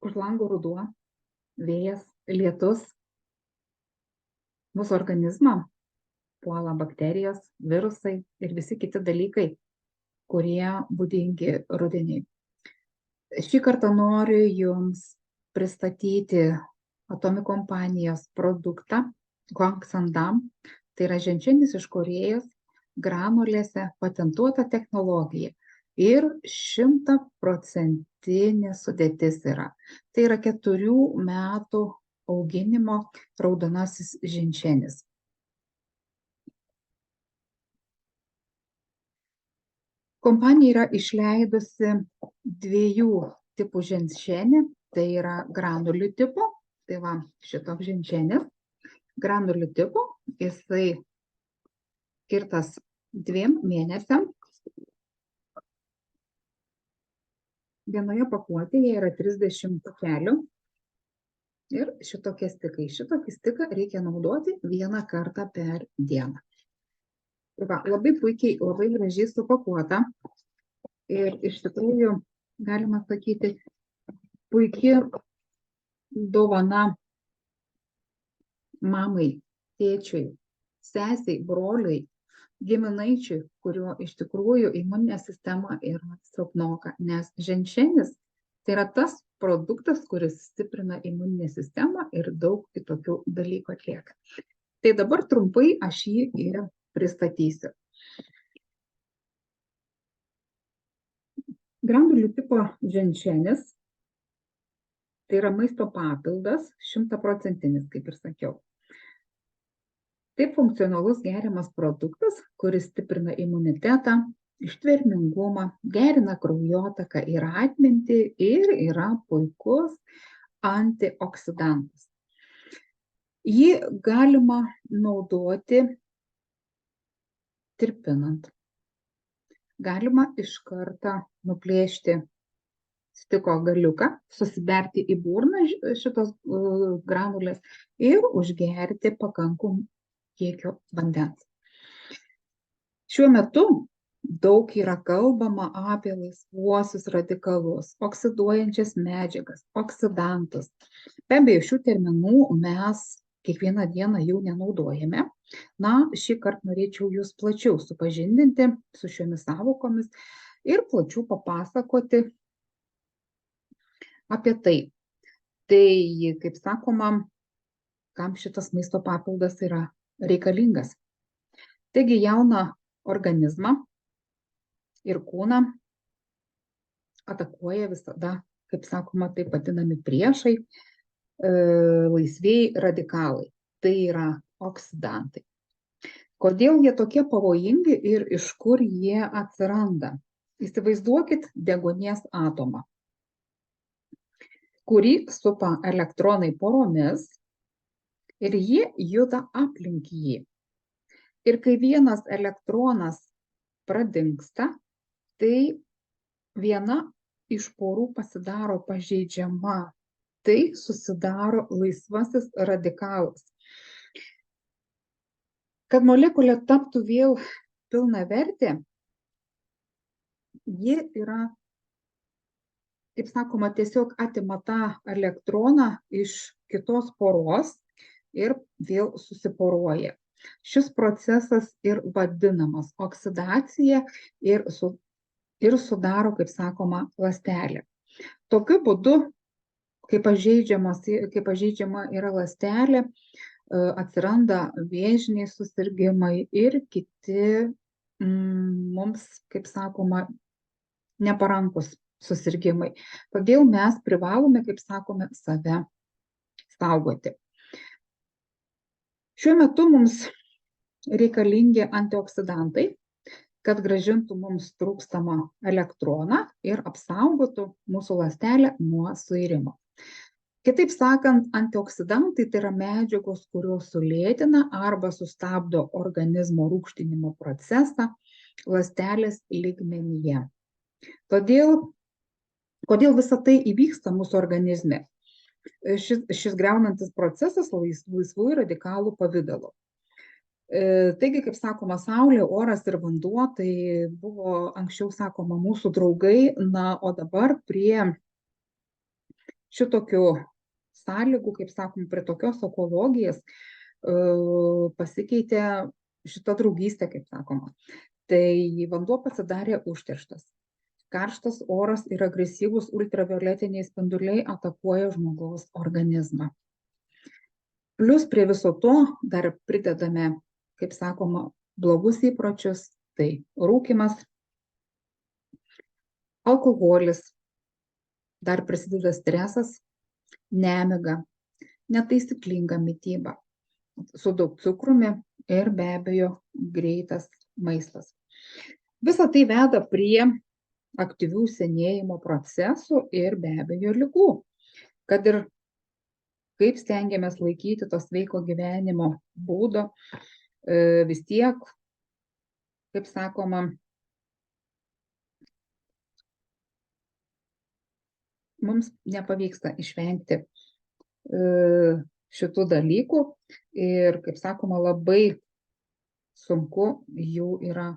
už lango ruduo, vėjas, lietus. Mūsų organizmą puola bakterijos, virusai ir visi kiti dalykai, kurie būdingi rudeniui. Šį kartą noriu Jums pristatyti Atomic kompanijos produktą Guangsandam. Tai yra ženšenis iš Korėjos, granulėse, patentuota technologija ir 100% sudėtis yra. Tai yra 4 metų auginimo raudonasis ženšenis. Kompanija yra išleidusi 2 tipų ženšenį, tai yra granulių tipo, tai va šitoks ženšenis, granulių tipo, jisai skirtas 2 mėnesiams. Vienoje pakuotėje yra 30 pakelių ir šitokie stikai. Šitokį stiką reikia naudoti 1 kartą per dieną. Va, labai puikiai, labai gražiai supakuota ir iš tikrųjų, galima sakyti, puikia dovana mamai, tėčiui, sesiai, broliui, giminaičiui, kurio iš tikrųjų imuninė sistema yra silpnoka, nes ženšenis tai yra tas produktas, kuris stiprina imuninę sistemą ir daug kitokių dalykų atlieka. Tai dabar trumpai aš jį ir pristatysiu. Granulių tipo ženšenis tai yra maisto papildas, 100%, kaip ir sakiau. Tai funkcionalus geriamas produktas, kuris stiprina imunitetą, ištvermingumą, gerina kraujotaką ir atmintį ir yra puikus antioksidantas. Jį galima naudoti tirpinant. Galima iš karto nuplėšti stiko galiuką, susiberti į burną šitos granulės ir užgerti pakankamų kiekio vandens. Šiuo metu daug yra kalbama apie laisvuosius radikalus, oksiduojančias medžiagas, oksidantus. Be abejo, šių terminų mes kiekvieną dieną jau nenaudojame. Na, šį kartą norėčiau jūs plačiau supažindinti su šiomis sąvokomis ir plačiau papasakoti apie tai. Tai, kaip sakoma, kam šitas maisto papildas yra reikalingas. Taigi jauną organizmą ir kūną atakuoja visada, kaip sakoma, taip vadinami priešai, laisvieji radikalai. Tai yra oksidantai. Kodėl jie tokie pavojingi ir iš kur jie atsiranda? Įsivaizduokit deguonies atomą, kurį supa elektronai poromis ir jie juda aplink jį. Ir kai vienas elektronas pradingsta, tai viena iš porų pasidaro pažeidžiama. Tai susidaro laisvasis radikalas. Kad molekulė taptų vėl pilnavertė, ji yra, kaip sakoma, tiesiog atima tą elektroną iš kitos poros ir vėl susiporuoja. Šis procesas ir vadinamas oksidacija ir sudaro, kaip sakoma, ląstelę. Tokiu būdu, kai pažeidžiama yra ląstelė, atsiranda vėžiniai susirgimai ir kiti mums, kaip sakoma, neparankus susirgimai. Todėl mes privalome, kaip sakome, save saugoti. Šiuo metu mums reikalingi antioksidantai, kad grąžintų mums trūkstamą elektroną ir apsaugotų mūsų ląstelę nuo suirimo. Kitaip sakant, antioksidantai tai yra medžiagos, kurios sulėtina arba sustabdo organizmo rūgštinimo procesą ląstelės lygmenyje. Kodėl visa tai įvyksta mūsų organizme? Šis griaunantis procesas laisvųjų radikalų pavidalu. Taigi, kaip sakoma, saulė, oras ir vanduo, tai buvo anksčiau, sakoma, mūsų draugai, na, o dabar prie šitokių sąlygų, kaip sakom, prie tokios ekologijos pasikeitė šita draugystė, kaip sakoma. Tai vanduo pasidarė užterštas. Karštas oras ir agresyvūs ultravioletiniai spinduliai atakuoja žmogaus organizmą. Plius prie viso to dar pridedame, kaip sakoma, blogus įpročius, tai rūkymas, alkoholis, dar prisideda stresas, nemiga, netaisyklinga mityba, su daug cukrumi ir be abejo greitas maistas. Visa tai veda prie aktyvių senėjimo procesų ir be abejo ligų. Kad ir kaip stengiamės laikyti to sveiko gyvenimo būdo, vis tiek, kaip sakoma, mums nepavyksta išvengti šitų dalykų ir, kaip sakoma, labai sunku jų yra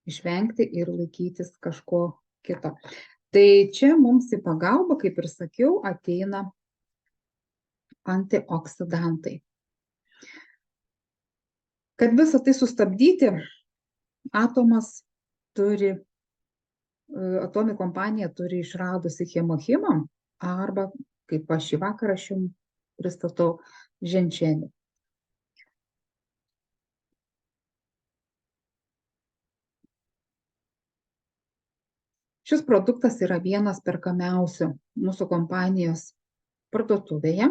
išvengti ir laikytis kažko kito. Tai čia mums į pagalbą, kaip ir sakiau, ateina antioksidantai. Kad visą tai sustabdyti, Atomy kompanija turi išradusi chemochimą arba, kaip aš šį vakarą jums pristatau, ženšenį. Šis produktas yra vienas perkamiausių mūsų kompanijos parduotuvėje.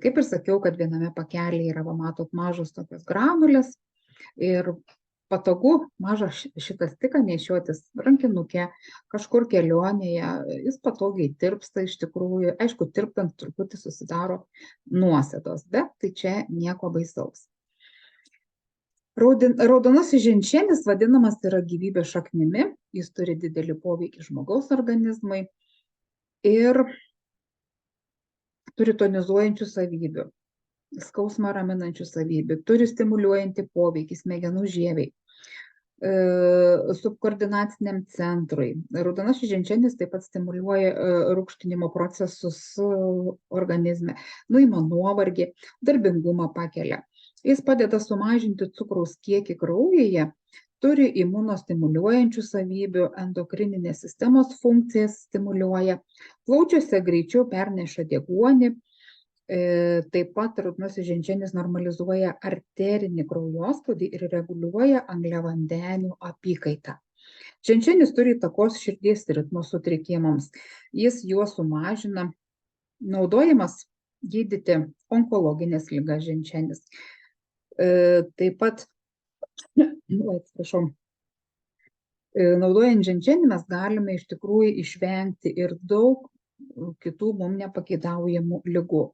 Kaip ir sakiau, kad viename pakelyje yra, matot, mažos tokios granulės ir patogu mažą šitą stiką nešiotis rankinuke, kažkur kelionėje, jis patogiai tirpsta iš tikrųjų. Aišku, tirptant truputį susidaro nuosėdos, bet tai čia nieko baisaus. Raudonasis ženšenis vadinamas yra gyvybės šaknimi, jis turi didelį poveikį žmogaus organizmui ir turi tonizuojančių savybių, skausmą raminančių savybių, turi stimuliuojantį poveikį smegenų žievei, subkoordinaciniam centrui. Raudonasis ženšenis taip pat stimuliuoja rūgštinimo procesus organizme, nuima nuovargį, darbingumą pakelia. Jis padeda sumažinti cukraus kiekį kraujyje, turi imunostimuliuojančių savybių, endokrininės sistemos funkcijas stimuliuoja, plaučiuose greičiau perneša deguonį, taip pat raudonasis ženšenis normalizuoja arterinį kraujospūdį ir reguliuoja angliavandenių apykaitą. Ženšenis turi įtakos širdies ritmo sutrikimams, jis juos sumažina, naudojamas gydyti onkologinės ligas ženšenis. Taip pat, naudojant ženšenį mes galime iš tikrųjų išvengti ir daug kitų mums nepageidaujamų ligų.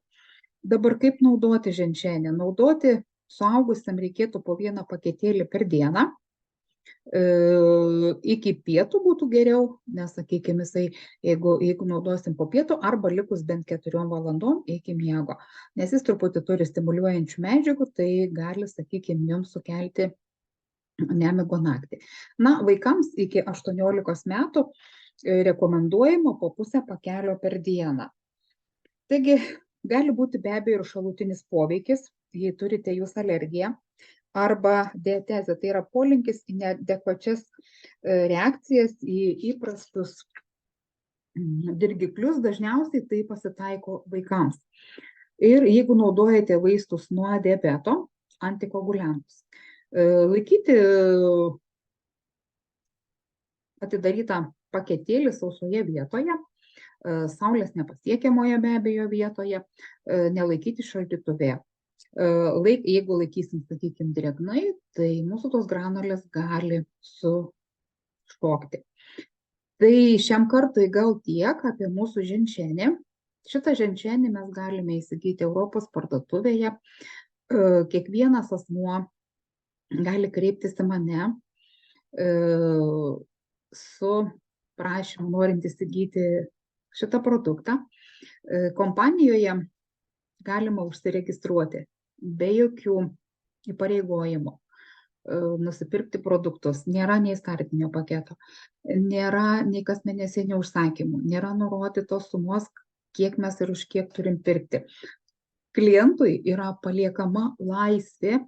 Dabar kaip naudoti ženšenį? Naudoti suaugusiam reikėtų po vieną paketėlį per dieną. Iki pietų būtų geriau, nes, sakykime, jeigu naudosim po pietų arba likus bent 4 valandom iki miego, nes jis truputį turi stimuliuojančių medžiagų, tai gali, sakykime, jums sukelti nemigo naktį. Na, vaikams iki 18 metų rekomenduojama po pusę pakelio per dieną. Taigi, gali būti be abejo ir šalutinis poveikis, jei turite jūs alergiją, arba diatezė, tai yra polinkis į neadekvačias reakcijas, į įprastus dirgiklius, dažniausiai tai pasitaiko vaikams. Ir jeigu naudojate vaistus nuo diabeto, antikoaguliantus, laikyti atidarytą paketėlį sausoje vietoje, saulės nepasiekiamoje be abejo vietoje, nelaikyti šaldytuve. Jeigu laikysim, sakykime, drėgnai, tai mūsų tos granulės gali sušokti. Tai šiam kartui gal tiek apie mūsų ženšenį. Šitą ženšenį mes galime įsigyti Europos parduotuvėje. Kiekvienas asmuo gali kreiptis į mane su prašymu norint įsigyti šitą produktą. Kompanijoje galima užsiregistruoti be jokių įpareigojimų, nusipirkti produktus. Nėra nei startinio paketo, nėra nei kasmėnesinių užsakymų, nėra nurodytos sumos, kiek mes ir už kiek turim pirkti. Klientui yra paliekama laisvė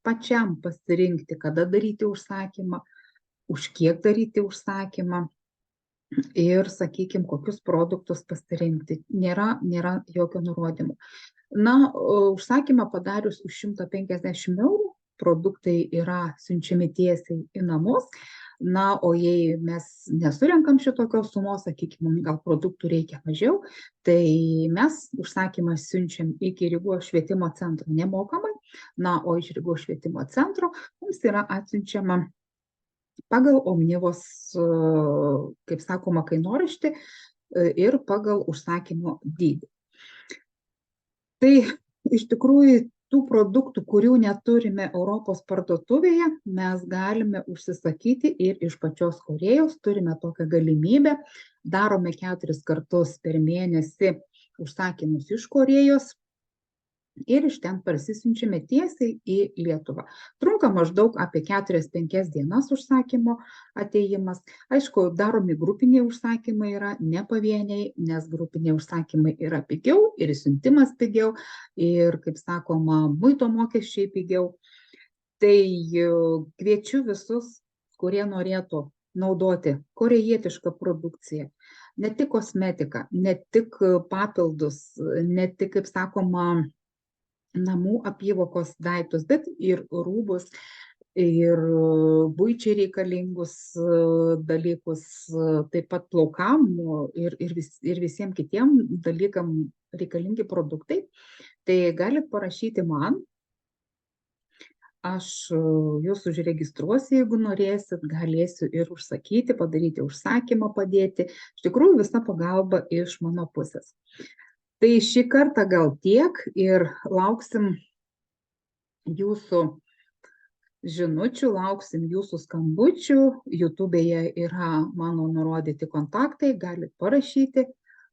pačiam pasirinkti, kada daryti užsakymą, už kiek daryti užsakymą ir, sakykime, kokius produktus pasirinkti. Nėra jokio nurodymo. Na, užsakymą padarius už 150 eurų, produktai yra siunčiami tiesiai į namus. Na, o jei mes nesurenkam šitokios sumos, sakykime, gal produktų reikia mažiau, tai mes užsakymą siunčiam iki Rygos švietimo centro nemokamai. Na, o iš Rygos švietimo centro mums yra atsiunčiama pagal Omnivos, kaip sakoma, kainoraštį ir pagal užsakymo dydį. Tai iš tikrųjų tų produktų, kurių neturime Europos parduotuvėje, mes galime užsisakyti ir iš pačios Korėjos, turime tokią galimybę, darome 4 kartus per mėnesį užsakymus iš Korėjos ir iš ten parsisiunčiame tiesiai į Lietuvą. Trunka maždaug apie 4-5 dienas užsakymo atėjimas. Aišku, daromi grupiniai užsakymai yra, ne pavieniai, nes grupiniai užsakymai yra pigiau ir siuntimas pigiau ir, kaip sakoma, muito mokesčiai pigiau. Tai kviečiu visus, kurie norėtų naudoti korejietišką produkciją, ne tik kosmetiką, ne tik papildus, ne tik, kaip sakoma, namų apyvokos daiktus, bet ir rūbus, ir buičiai reikalingus dalykus, taip pat plaukam ir visiems kitiem dalykam reikalingi produktai. Tai galit parašyti man, aš jūs užregistruosiu, jeigu norėsit, galėsiu ir užsakyti, padaryti užsakymą, padėti. Iš tikrųjų, visa pagalba iš mano pusės. Tai šį kartą gal tiek ir lauksim jūsų žinučių, lauksim jūsų skambučių. YouTube'e yra mano nurodyti kontaktai, galit parašyti,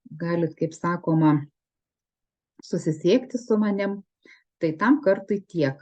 galit, kaip sakoma, susisiekti su manim. Tai tam kartui tiek.